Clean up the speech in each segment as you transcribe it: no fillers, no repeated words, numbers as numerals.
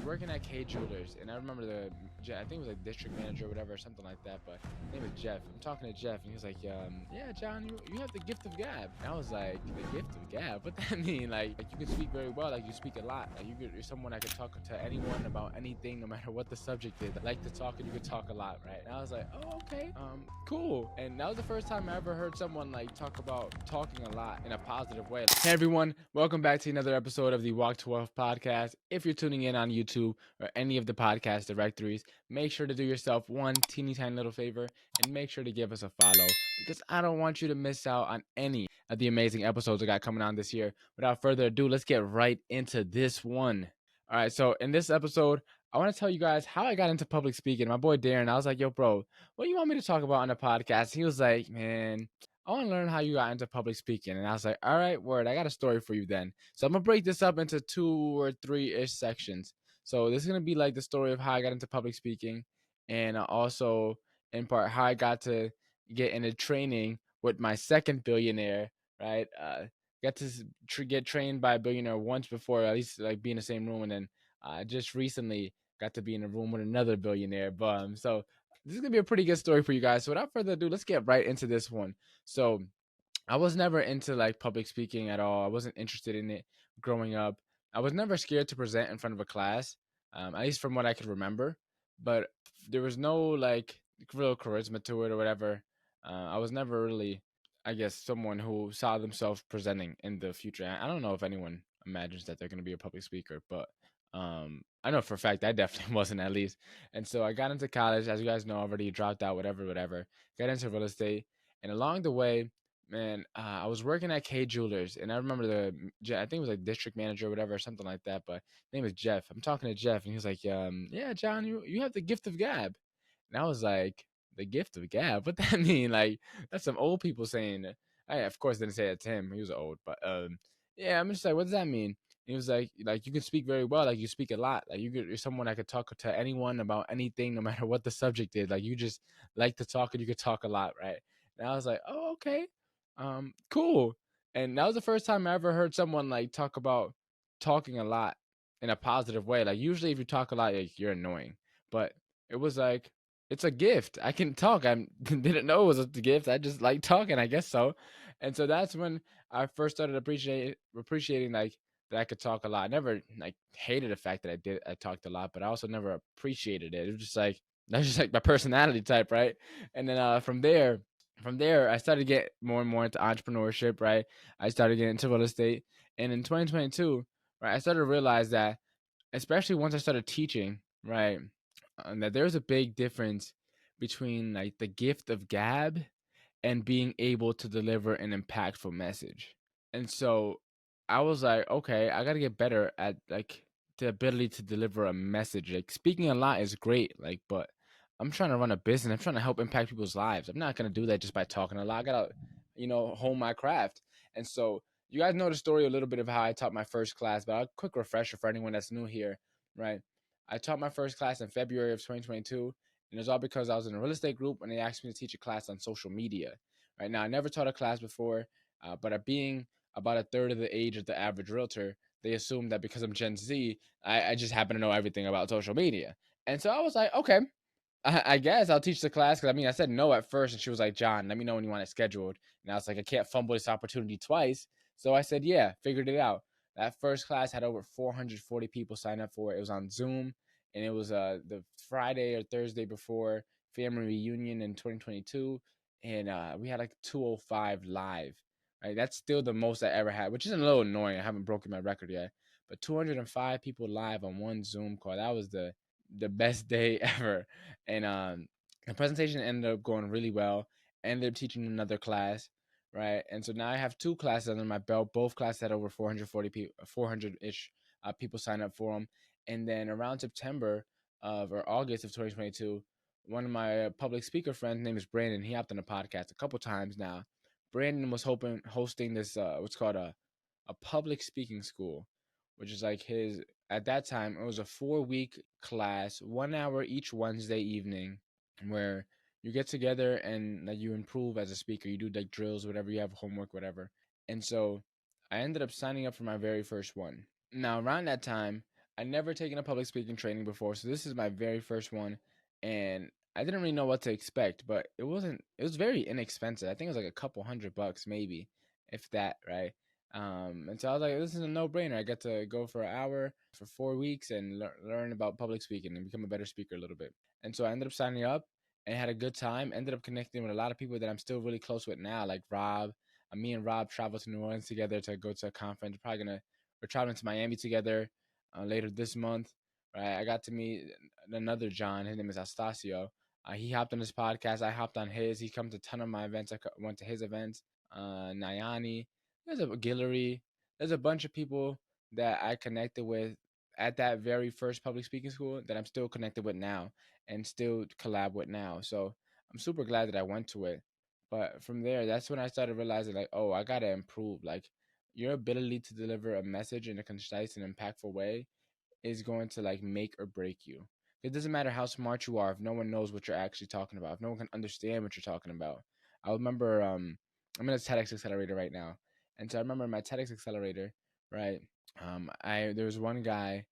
working at K Jewelers, and I remember I think it was like district manager or whatever, or something like that. But his name is Jeff. I'm talking to Jeff, and he was like, "Yeah, John, you have the gift of gab." And I was like, "The gift of gab? What that mean? Like you can speak very well. Like you speak a lot. Like you're someone I could talk to anyone about anything, no matter what the subject is. I like to talk, and you could talk a lot, right?" And I was like, "Oh, okay, cool." And that was the first time I ever heard someone like talk about talking a lot in a positive way. Hey everyone, welcome back to another episode of the Walk to Wealth podcast. If you're tuning in on YouTube or any of the podcast directories, make sure to do yourself one teeny tiny little favor and make sure to give us a follow, because I don't want you to miss out on any of the amazing episodes I got coming on this year. Without further ado, let's get right into this one. All right, so in this episode, I want to tell you guys how I got into public speaking. My boy Darren, I was like, "Yo, bro, what do you want me to talk about on the podcast?" He was like, "Man, I want to learn how you got into public speaking." And I was like, "All right, word, I got a story for you then." So I'm going to break this up into 2 or 3-ish sections. So this is going to be like the story of how I got into public speaking, and also in part how I got to get into training with my second billionaire, right? Got to get trained by a billionaire once before, at least like be in the same room. And then just recently got to be in a room with another billionaire bum. So this is going to be a pretty good story for you guys. So without further ado, let's get right into this one. So I was never into like public speaking at all. I wasn't interested in it growing up. I was never scared to present in front of a class, at least from what I could remember. But there was no like real charisma to it or whatever. I was never really, I guess, someone who saw themselves presenting in the future. I don't know if anyone imagines that they're going to be a public speaker, but I know for a fact I definitely wasn't, at least. And so I got into college, as you guys know already, dropped out, whatever. Got into real estate, and along the way, man, I was working at K Jewelers, and I remember I think it was like district manager or whatever, or something like that. But his name is Jeff. I'm talking to Jeff, and he was like, "Yeah, John, you have the gift of gab." And I was like, "The gift of gab? What that mean? Like that's some old people saying that." I of course didn't say it to him. He was old, but yeah, I'm just like, "What does that mean?" And he was like you can speak very well. Like you speak a lot. Like you're someone I could talk to anyone about anything, no matter what the subject is. Like you just like to talk, and you could talk a lot, right? And I was like, "Oh, okay." Cool. And that was the first time I ever heard someone like talk about talking a lot in a positive way. Like usually if you talk a lot, like, you're annoying. But it was like it's a gift. I can talk. I didn't know it was a gift. I just like talking, I guess so. And so that's when I first started appreciating like that I could talk a lot. I never like hated the fact that I talked a lot, but I also never appreciated it. It was just like that's just like my personality type, right? And then from there, I started to get more and more into entrepreneurship, right? I started getting into real estate. And in 2022, right, I started to realize that, especially once I started teaching, right, that there's a big difference between like the gift of gab and being able to deliver an impactful message. And so I was like, okay, I got to get better at like the ability to deliver a message. Like speaking a lot is great, like, but I'm trying to run a business. I'm trying to help impact people's lives. I'm not going to do that just by talking a lot. I got to, hone my craft. And so you guys know the story a little bit of how I taught my first class, but a quick refresher for anyone that's new here, right? I taught my first class in February of 2022, and it was all because I was in a real estate group and they asked me to teach a class on social media. Right now, I never taught a class before, but being about a third of the age of the average realtor, they assume that because I'm Gen Z, I just happen to know everything about social media. And so I was like, okay, I guess I'll teach the class. Because I mean, I said no at first, and she was like, "John, let me know when you want it scheduled." And I was like, I can't fumble this opportunity twice. So I said, yeah, figured it out. That first class had over 440 people sign up for it. It was on Zoom, and it was the Friday or Thursday before family reunion in 2022, and we had like 205 live. Right, that's still the most I ever had, which is a little annoying. I haven't broken my record yet, but 205 people live on one Zoom call. That was the best day ever. And the presentation ended up going really well. Ended up teaching another class, right? And so now I have 2 classes under my belt. Both classes had over 440 people, 400-ish people sign up for them. And then around September of or August of 2022, one of my public speaker friends, name is Brandon. He hopped on the podcast a couple times now. Brandon was hosting this what's called a public speaking school, which is like his, at that time it was a 4-week class, 1 hour each Wednesday evening, where you get together and like you improve as a speaker. You do like drills, whatever, you have homework, whatever. And so I ended up signing up for my very first one. Now around that time, I never taken a public speaking training before, so this is my very first one, and I didn't really know what to expect, but it wasn't. It was very inexpensive. I think it was like a couple $100 maybe, if that, right? And so I was like, this is a no-brainer. I got to go for an hour for 4 weeks and learn about public speaking and become a better speaker a little bit. And so I ended up signing up and had a good time. Ended up connecting with a lot of people that I'm still really close with now, like Rob. Me and Rob traveled to New Orleans together to go to a conference. We're traveling to Miami together later this month. Right, I got to meet another John. His name is Astacio. He hopped on his podcast. I hopped on his. He comes to a ton of my events. Went to his events. Nyani. There's a Guillory. There's a bunch of people that I connected with at that very first public speaking school that I'm still connected with now and still collab with now. So I'm super glad that I went to it. But from there, that's when I started realizing, like, oh, I gotta improve. Like, your ability to deliver a message in a concise and impactful way is going to like make or break you. It doesn't matter how smart you are if no one knows what you're actually talking about. If no one can understand what you're talking about. I remember I'm in a TEDx accelerator right now. And so I remember my TEDx accelerator, right? I there was one guy,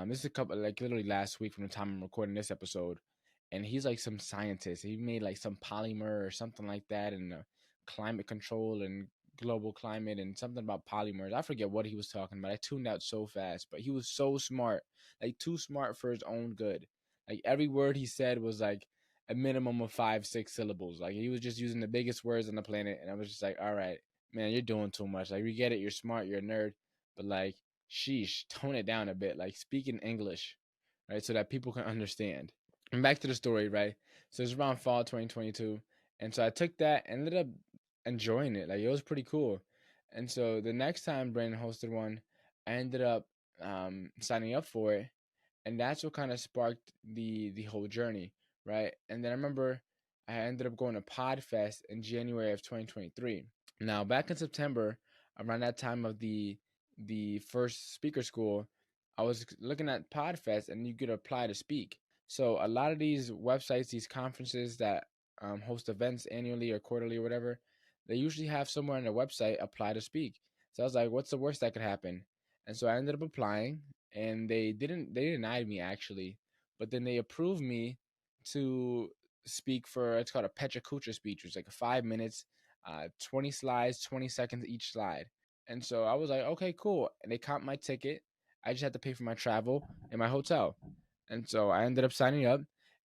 this is a couple like literally last week from the time I'm recording this episode, and he's like some scientist. He made like some polymer or something like that, and climate control and global climate and something about polymers. I forget what he was talking about. I tuned out so fast, but he was so smart, like too smart for his own good. Like every word he said was like a minimum of 5, 6 syllables. Like he was just using the biggest words on the planet, and I was just like, all right, man, you're doing too much. Like we get it, you're smart, you're a nerd, but like, sheesh, tone it down a bit. Like speak in English, right, so that people can understand. And back to the story, right? So it's around fall 2022, and so I took that and ended up enjoying it. Like it was pretty cool. And so the next time Brandon hosted one, I ended up signing up for it, and that's what kind of sparked the whole journey, right? And then I remember I ended up going to Podfest in January of 2023. Now back in September, around that time of the first speaker school, I was looking at Podfest, and you could apply to speak. So a lot of these websites, these conferences that host events annually or quarterly or whatever, they usually have somewhere on their website apply to speak. So I was like, what's the worst that could happen? And so I ended up applying, and they denied me actually, but then they approved me to speak for, it's called a Pecha Kucha speech, which is like 5 minutes, 20 slides, 20 seconds each slide. And so I was like, okay, cool. And they comped my ticket. I just had to pay for my travel and my hotel. And so I ended up signing up,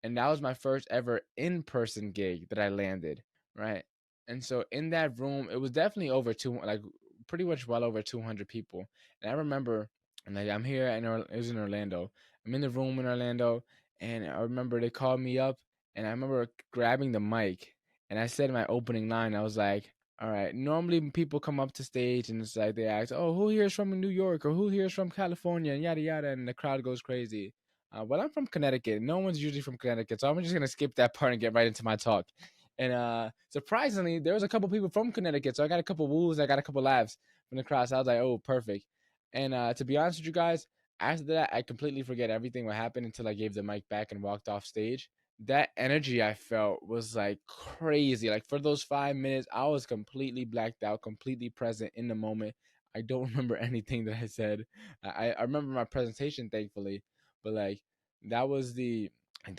and that was my first ever in-person gig that I landed, right? And so in that room, it was definitely over two, like pretty much well over 200 people. And I remember, and like I'm here, and it was in Orlando. I'm in the room in Orlando, and I remember they called me up, and I remember grabbing the mic, and I said my opening line. I was like, all right. Normally, when people come up to stage and it's like they ask, "Oh, who here is from New York?" or "Who here is from California?" and yada yada, and the crowd goes crazy. Well, I'm from Connecticut. No one's usually from Connecticut, so I'm just gonna skip that part and get right into my talk. And surprisingly, there was a couple people from Connecticut, so I got a couple woos, I got a couple laughs from the crowd. So I was like, "Oh, perfect." And to be honest with you guys, after that, I completely forget everything what happened until I gave the mic back and walked off stage. That energy I felt was like crazy. Like for those 5 minutes, I was completely blacked out, completely present in the moment. I don't remember anything that I said. I remember my presentation, thankfully, but like that was the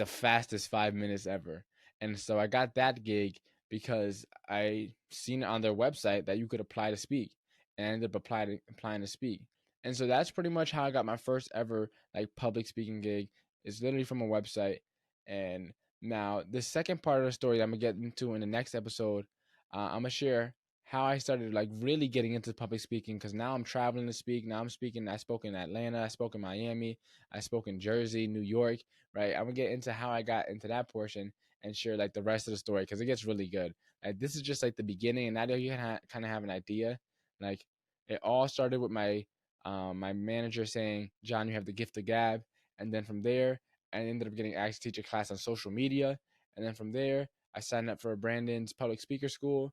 fastest 5 minutes ever. And so I got that gig because I seen it on their website that you could apply to speak, and I ended up applying to speak. And so that's pretty much how I got my first ever like public speaking gig. It's literally from a website. And now the second part of the story that I'm gonna get into in the next episode, I'm gonna share how I started like really getting into public speaking, because now I'm traveling to speak. Now I'm speaking. I spoke in Atlanta. I spoke in Miami. I spoke in Jersey, New York. Right. I'm gonna get into how I got into that portion and share like the rest of the story, because it gets really good. Like this is just like the beginning, and now you can kind of have an idea. Like it all started with my manager saying, "John, you have the gift of gab," and then from there, I ended up getting asked to teach a class on social media, and then from there, I signed up for Brandon's public speaker school,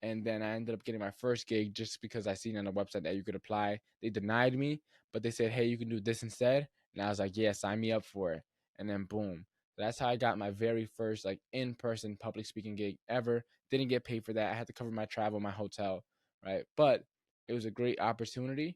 and then I ended up getting my first gig just because I seen on the website that you could apply. They denied me, but they said, "Hey, you can do this instead," and I was like, "Yeah, sign me up for it." And then boom, that's how I got my very first like in-person public speaking gig ever. Didn't get paid for that. I had to cover my travel, my hotel, right? But it was a great opportunity,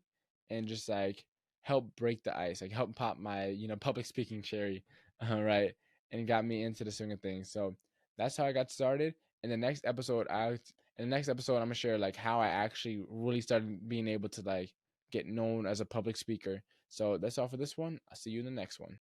and just like helped break the ice, like helped pop my, public speaking cherry, right, and got me into the swing of things. So that's how I got started. In the next episode, I'm gonna share like how I actually really started being able to like get known as a public speaker. So that's all for this one. I'll see you in the next one.